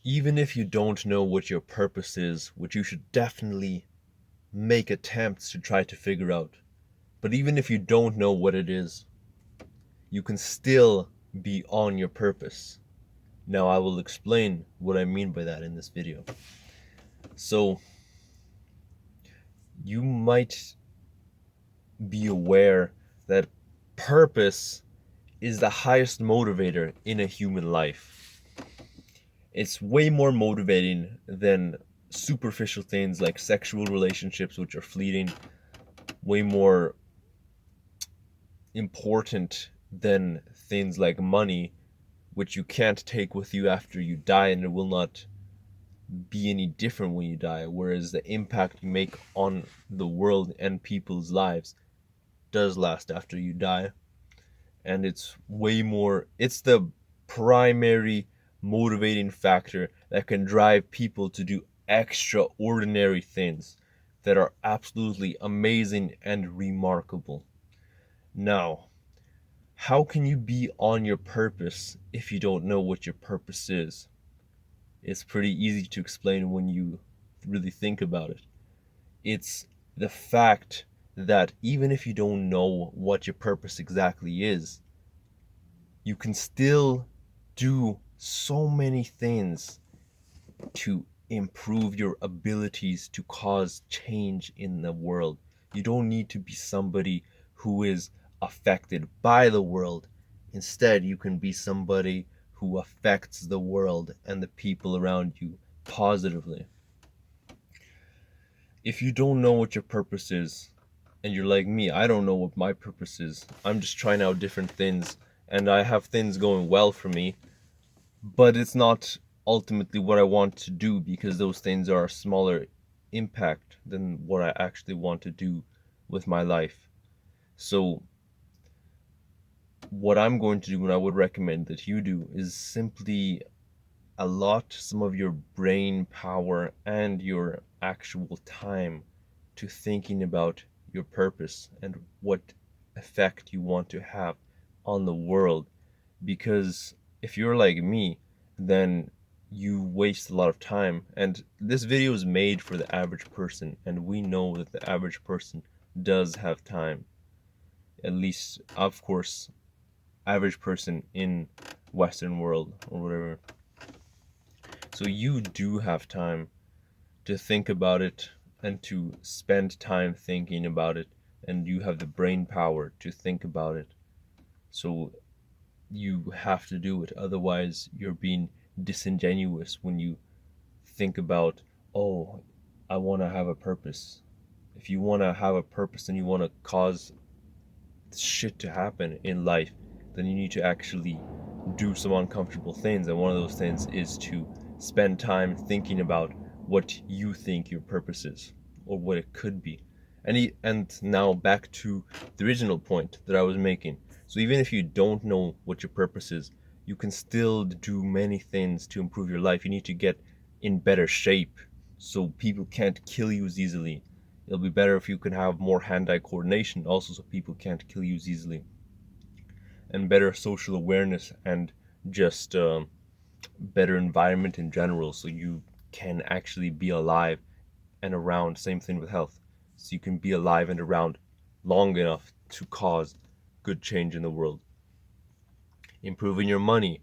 Even if you don't know what your purpose is, which you should definitely make attempts to try to figure out, but even if you don't know what it is, you can still be on your purpose. Now, I will explain what I mean by that in this video. So, you might be aware that purpose is the highest motivator in a human life. It's way more motivating than superficial things like sexual relationships, which are fleeting, way more important than things like money, which you can't take with you after you die and it will not be any different when you die. Whereas the impact you make on the world and people's lives does last after you die. And it's way more, it's the primary motivating factor that can drive people to do extraordinary things that are absolutely amazing and remarkable. Now, how can you be on your purpose if you don't know what your purpose is? It's pretty easy to explain when you really think about it. It's the fact that even if you don't know what your purpose exactly is, you can still do so many things to improve your abilities to cause change in the world. You don't need to be somebody who is affected by the world. Instead, you can be somebody who affects the world and the people around you positively. If you don't know what your purpose is, and you're like me, I don't know what my purpose is. I'm just trying out different things, and I have things going well for me, but it's not ultimately what I want to do because those things are a smaller impact than what I actually want to do with my life. So, what I'm going to do, and I would recommend that you do, is simply allot some of your brain power and your actual time to thinking about your purpose and what effect you want to have on the world. Because if you're like me, then you waste a lot of time. And this video is made for the average person, and we know that the average person does have time. At least, of course, average person in Western world or whatever. So you do have time to think about it and to spend time thinking about it, and you have the brain power to think about it. So you have to do it. Otherwise, you're being disingenuous when you think about, oh, I want to have a purpose. If you want to have a purpose and you want to cause shit to happen in life, then you need to actually do some uncomfortable things. And one of those things is to spend time thinking about what you think your purpose is or what it could be. And now back to the original point that I was making. So even if you don't know what your purpose is, you can still do many things to improve your life. You need to get in better shape so people can't kill you as easily. It'll be better if you can have more hand-eye coordination also so people can't kill you as easily. And better social awareness and just better environment in general so you can actually be alive and around. Same thing with health. So you can be alive and around long enough to cause good change in the world. Improving your money.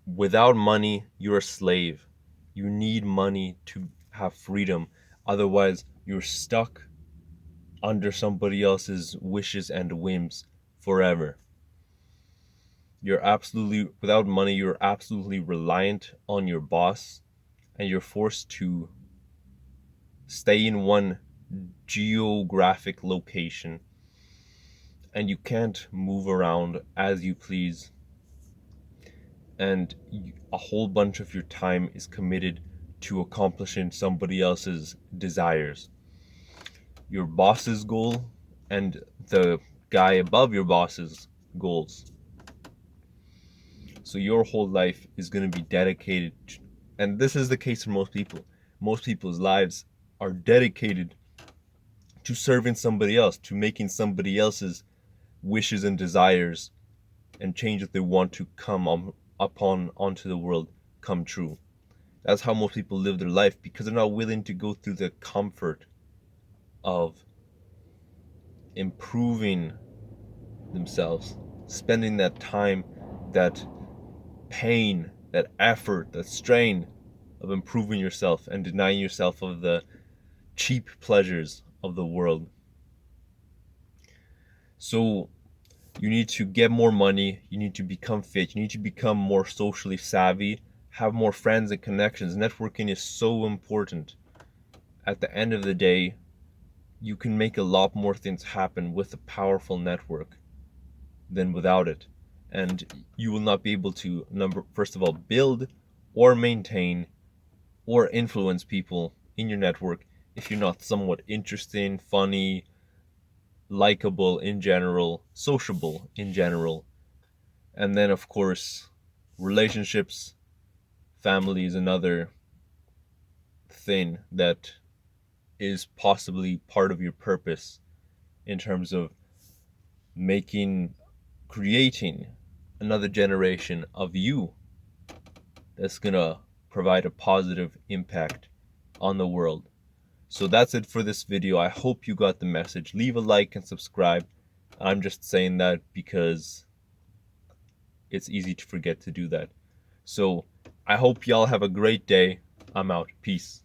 Without money, you're a slave. You need money to have freedom. Otherwise, you're stuck under somebody else's wishes and whims forever. You're absolutely, without money, you're absolutely reliant on your boss and you're forced to stay in one geographic location and you can't move around as you please. And a whole bunch of your time is committed to accomplishing somebody else's desires. Your boss's goal and the guy above your boss's goals. So your whole life is going to be dedicated and this is the case for most people. Most people's lives are dedicated to serving somebody else, to making somebody else's wishes and desires and change that they want to come upon onto the world come true. That's how most people live their life, because they're not willing to go through the comfort of improving themselves, spending that time, that pain, that effort, that strain of improving yourself and denying yourself of the cheap pleasures of the world. So you need to get more money, you need to become fit, you need to become more socially savvy, have more friends and connections. Networking is so important. At the end of the day, you can make a lot more things happen with a powerful network than without it. And you will not be able to, first of all, build or maintain or influence people in your network if you're not somewhat interesting, funny, likable in general, sociable in general. And then, of course, relationships, family is another thing that is possibly part of your purpose in terms of creating another generation of you that's gonna provide a positive impact on the world. So that's it for this video. I hope you got the message. Leave a like and subscribe. I'm just saying that because it's easy to forget to do that. So I hope y'all have a great day. I'm out. Peace.